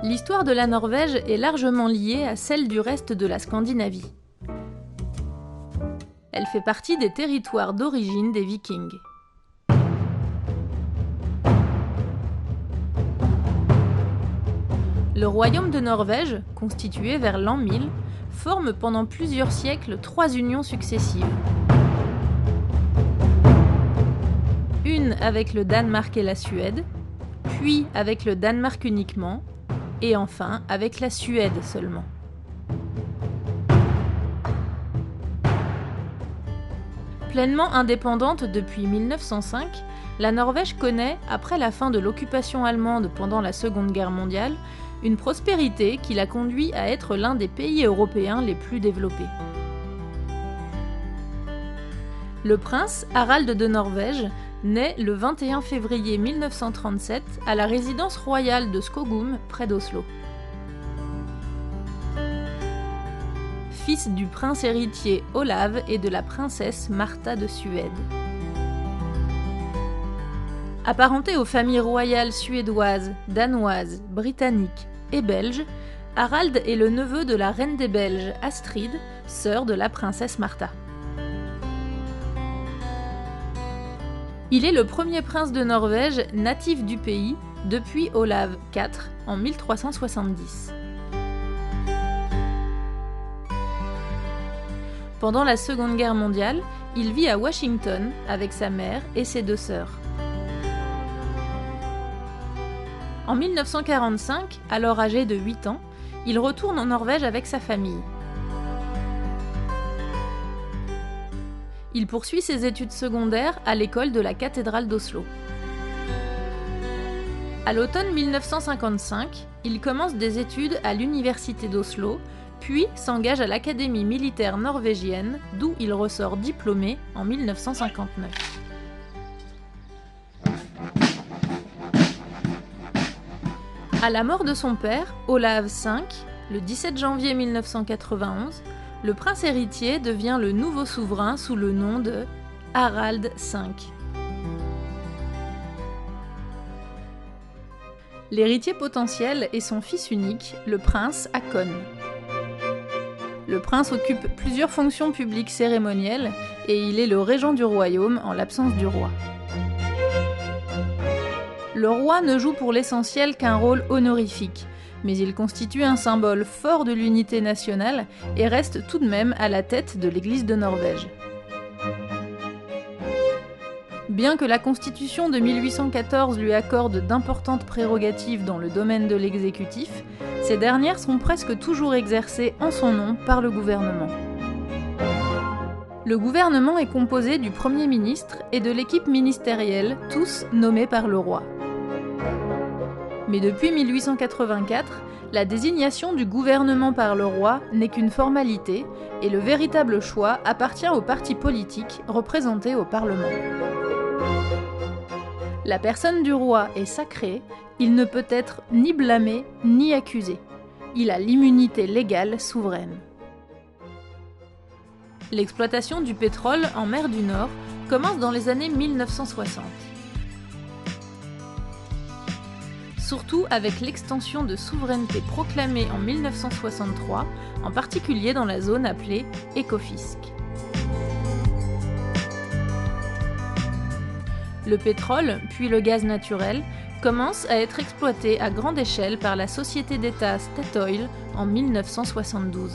L'histoire de la Norvège est largement liée à celle du reste de la Scandinavie. Elle fait partie des territoires d'origine des Vikings. Le royaume de Norvège, constitué vers l'an 1000, forme pendant plusieurs siècles 3 unions successives. Une avec le Danemark et la Suède, puis avec le Danemark uniquement, et enfin avec la Suède seulement. Pleinement indépendante depuis 1905, la Norvège connaît, après la fin de l'occupation allemande pendant la Seconde Guerre mondiale, une prospérité qui l'a conduit à être l'un des pays européens les plus développés. Le prince Harald de Norvège naît le 21 février 1937 à la résidence royale de Skogum, près d'Oslo. Fils du prince héritier Olav et de la princesse Martha de Suède. Apparenté aux familles royales suédoises, danoises, britanniques et belges, Harald est le neveu de la reine des Belges, Astrid, sœur de la princesse Martha. Il est le premier prince de Norvège natif du pays depuis Olav IV en 1370. Pendant la Seconde Guerre mondiale, il vit à Washington avec sa mère et ses 2 sœurs. En 1945, alors âgé de 8 ans, il retourne en Norvège avec sa famille. Il poursuit ses études secondaires à l'école de la cathédrale d'Oslo. À l'automne 1955, il commence des études à l'université d'Oslo, puis s'engage à l'académie militaire norvégienne, d'où il ressort diplômé en 1959. À la mort de son père, Olav V, le 17 janvier 1991, le prince héritier devient le nouveau souverain sous le nom de Harald V. L'héritier potentiel est son fils unique, le prince Haakon. Le prince occupe plusieurs fonctions publiques cérémonielles et il est le régent du royaume en l'absence du roi. Le roi ne joue pour l'essentiel qu'un rôle honorifique, mais il constitue un symbole fort de l'unité nationale et reste tout de même à la tête de l'Église de Norvège. Bien que la Constitution de 1814 lui accorde d'importantes prérogatives dans le domaine de l'exécutif, ces dernières sont presque toujours exercées en son nom par le gouvernement. Le gouvernement est composé du Premier ministre et de l'équipe ministérielle, tous nommés par le roi. Mais depuis 1884, la désignation du gouvernement par le roi n'est qu'une formalité et le véritable choix appartient aux partis politiques représentés au Parlement. La personne du roi est sacrée, il ne peut être ni blâmé ni accusé. Il a l'immunité légale souveraine. L'exploitation du pétrole en mer du Nord commence dans les années 1960. Surtout avec l'extension de souveraineté proclamée en 1963, en particulier dans la zone appelée Ekofisk. Le pétrole, puis le gaz naturel, commencent à être exploités à grande échelle par la société d'État Statoil en 1972.